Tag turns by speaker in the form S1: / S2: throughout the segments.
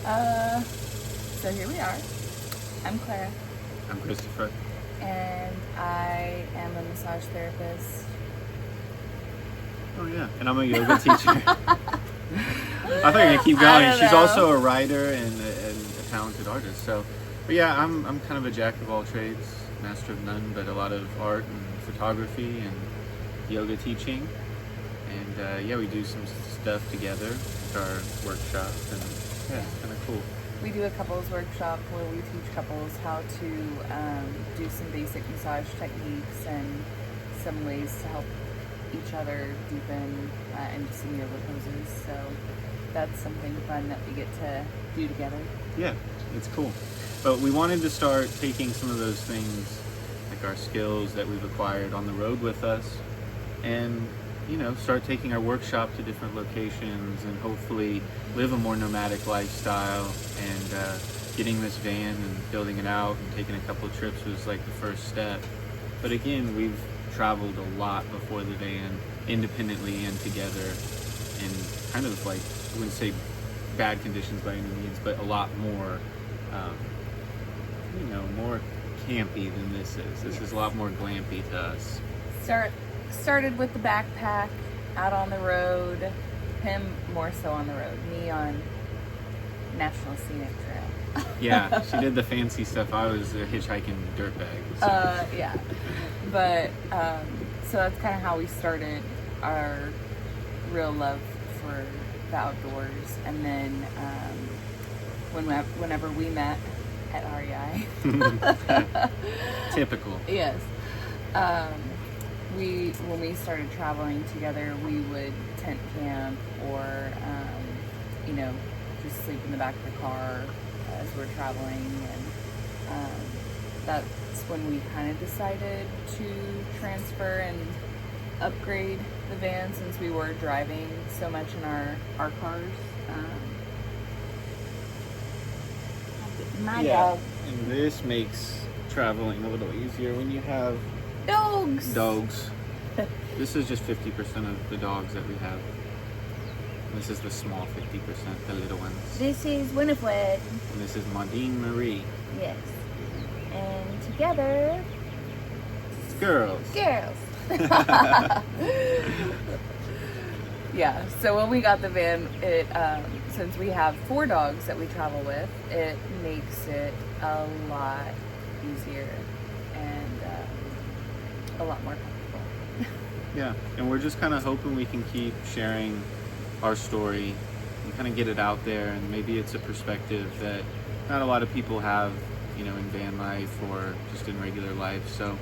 S1: So here we are. I'm Clara,
S2: I'm Christopher.
S1: and I am a massage therapist.
S2: Oh yeah, and I'm a yoga teacher. I thought you were gonna keep
S1: I
S2: going.
S1: don't
S2: She's
S1: know.
S2: also a writer and a talented artist. But yeah, I'm kind of a jack of all trades, master of none, but a lot of art and photography and yoga teaching. And yeah, we do some stuff together with our workshop, and yeah,
S1: Yeah.
S2: it's kind of cool.
S1: We do a couples workshop where we teach couples how to do some basic massage techniques and some ways to help each other deepen into some yoga poses. So that's something fun that we get to do together.
S2: Yeah, it's cool. But we wanted to start taking some of those things, like our skills that we've acquired on the road with us, and start taking our workshop to different locations and hopefully live a more nomadic lifestyle. And getting this van and building it out and taking a couple of trips was like the first step. But again, we've traveled a lot before the van, independently and together, in kind of like, I wouldn't say bad conditions by any means, but a lot more, um, more campy than this is. This is a lot more glampy to us.
S1: Started with the backpack out on the road. Him more so on the road. Me on National Scenic Trail.
S2: Yeah, she did the fancy stuff. I was a hitchhiking dirtbag. So.
S1: Yeah. But so that's kind of how we started our real love for the outdoors. And then whenever we met at REI,
S2: Typical.
S1: yes, when we started traveling together, we would tent camp or just sleep in the back of the car as we're traveling, and that's when we kind of decided to transfer and upgrade the van since we were driving so much in our cars. My dog.
S2: And this makes traveling a little easier when you have
S1: Dogs.
S2: This is just 50% of the dogs that we have. This is the small 50%, the little ones.
S1: This is Winifred.
S2: And this is Maudine Marie.
S1: Yes. And together,
S2: Girls.
S1: girls. Yeah. So when we got the van, it since we have 4 dogs that we travel with, it makes it a lot easier and a lot more comfortable.
S2: Yeah, and we're just kind of hoping we can keep sharing our story and kind of get it out there, and maybe it's a perspective that not a lot of people have, in van life or just in regular life. So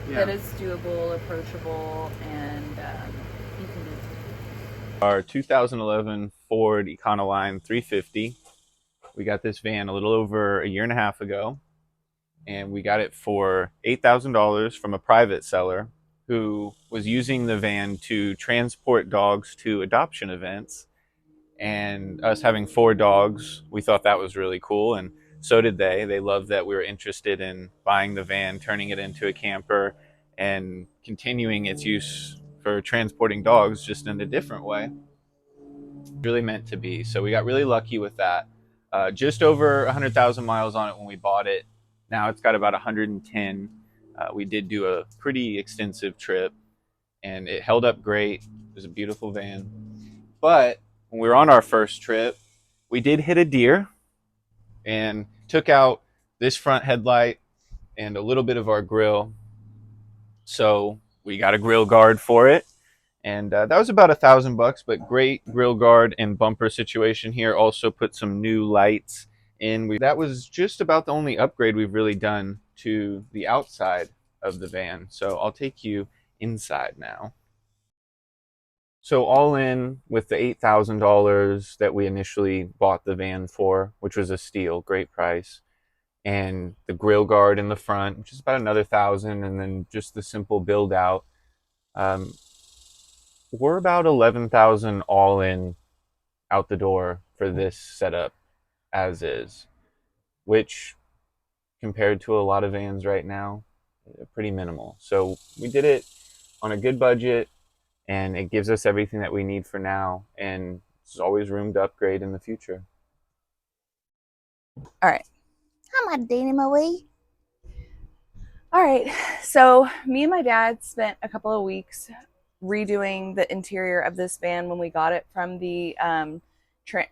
S2: yeah,
S1: That is doable, approachable, and you can do it.
S2: our 2011 Ford Econoline 350. We got this van a little over a year and a half ago, and we got it for $8,000 from a private seller who was using the van to transport dogs to adoption events. And us having 4 dogs, we thought that was really cool, and so did they. They loved that we were interested in buying the van, turning it into a camper, and continuing its use for transporting dogs just in a different way. Really meant to be. So we got really lucky with that. Just over 100,000 miles on it when we bought it. Now it's got about 110. We did do a pretty extensive trip, and it held up great. It was a beautiful van. But when we were on our first trip, we did hit a deer and took out this front headlight and a little bit of our grill. So we got a grill guard for it, and that was about $1,000. But great grill guard and bumper situation here. Also put some new lights in. That was just about the only upgrade we've really done to the outside of the van. So I'll take you inside now. So all in with the $8,000 that we initially bought the van for, which was a steal, great price, and the grill guard in the front, which is about another 1,000, and then just the simple build out, um, we're about 11,000 all in out the door for this setup as is, which compared to a lot of vans right now, pretty minimal. So we did it on a good budget, and it gives us everything that we need for now, and there's always room to upgrade in the future.
S1: All right. Come on, Dynamo. All right, so me and my dad spent a couple of weeks redoing the interior of this van when we got it from the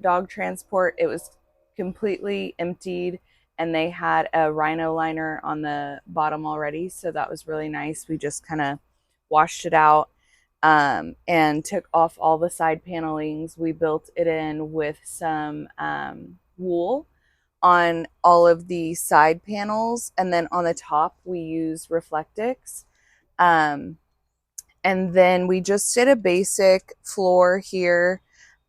S1: dog transport. It was completely emptied, and they had a rhino liner on the bottom already, so that was really nice. We just kind of washed it out and took off all the side panelings. We built it in with some wool on all of the side panels, and then on the top we use Reflectix. Um, and then we just did a basic floor here,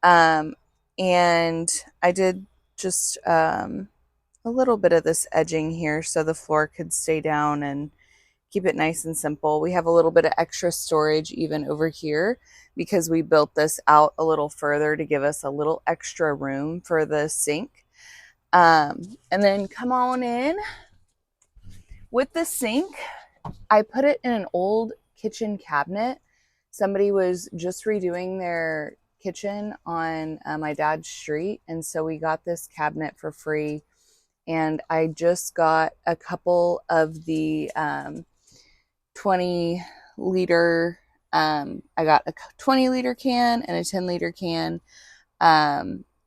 S1: um, and I did just a little bit of this edging here so the floor could stay down and keep it nice and simple. We have a little bit of extra storage even over here because we built this out a little further to give us a little extra room for the sink. And then come on in with the sink. I put it in an old kitchen cabinet. Somebody was just redoing their kitchen on my dad's street, and so we got this cabinet for free. And I just got a couple of the 20 liter. I got a 20 liter can and a 10 liter can.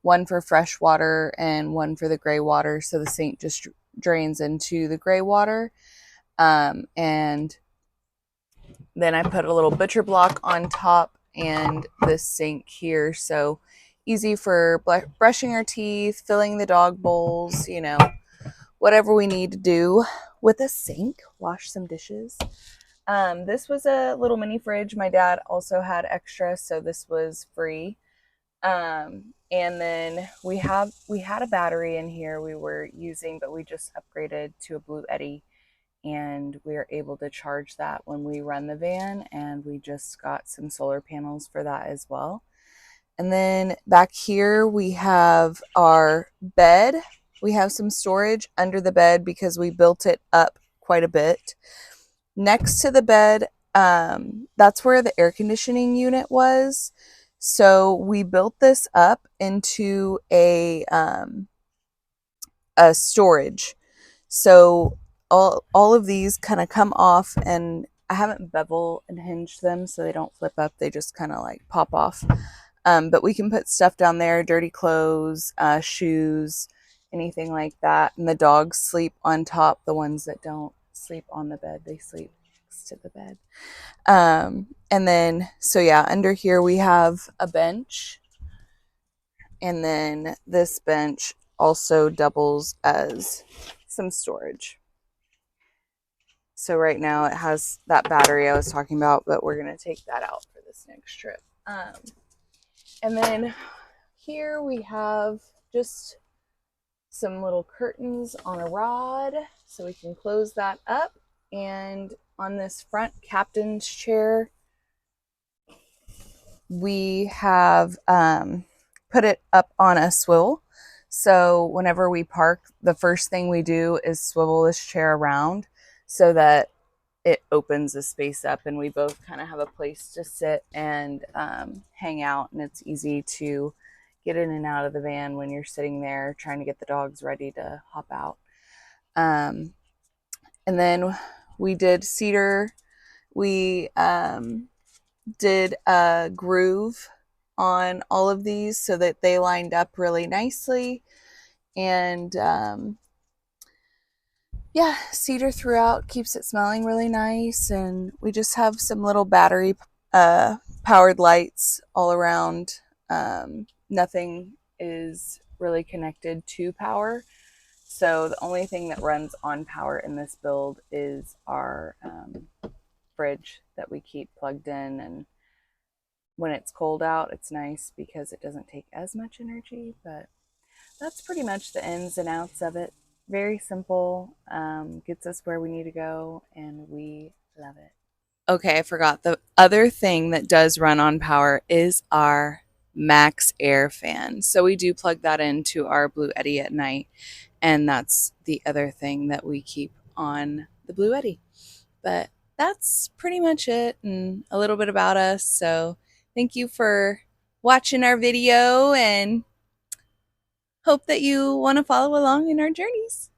S1: One for fresh water and one for the gray water. So the sink just drains into the gray water. And then I put a little butcher block on top and this sink here. So easy for brushing our teeth, filling the dog bowls, whatever we need to do with a sink, wash some dishes. This was a little mini fridge. My dad also had extra, so this was free. And then we had a battery in here we were using, but we just upgraded to a Blue Eddy, and we are able to charge that when we run the van, and we just got some solar panels for that as well. And then back here we have our bed. We have some storage under the bed because we built it up quite a bit. Next to the bed, that's where the air conditioning unit was. So we built this up into a storage. So all of these kind of come off, and I haven't bevel and hinged them so they don't flip up. They just kind of like pop off. But we can put stuff down there, dirty clothes, shoes, anything like that. And the dogs sleep on top. The ones that don't sleep on the bed, they sleep next to the bed. And then, so yeah, under here we have a bench. And then this bench also doubles as some storage. So right now it has that battery I was talking about, but we're going to take that out for this next trip. And then here we have just some little curtains on a rod so we can close that up. And on this front captain's chair, we have put it up on a swivel. So whenever we park, the first thing we do is swivel this chair around so that it opens the space up, and we both kind of have a place to sit and hang out, and it's easy to get in and out of the van when you're sitting there trying to get the dogs ready to hop out. And then we did cedar. We did a groove on all of these so that they lined up really nicely. And yeah, cedar throughout keeps it smelling really nice. And we just have some little battery powered lights all around. Nothing is really connected to power. So the only thing that runs on power in this build is our fridge that we keep plugged in. And when it's cold out, it's nice because it doesn't take as much energy. But that's pretty much the ins and outs of it. Very simple, gets us where we need to go, and we love it. Okay, I forgot. The other thing that does run on power is our Max Air fan. So we do plug that into our Blue Eddy at night, and that's the other thing that we keep on the Blue Eddy. But that's pretty much it, and a little bit about us. So thank you for watching our video, and
S3: hope that you want to follow along in our journeys.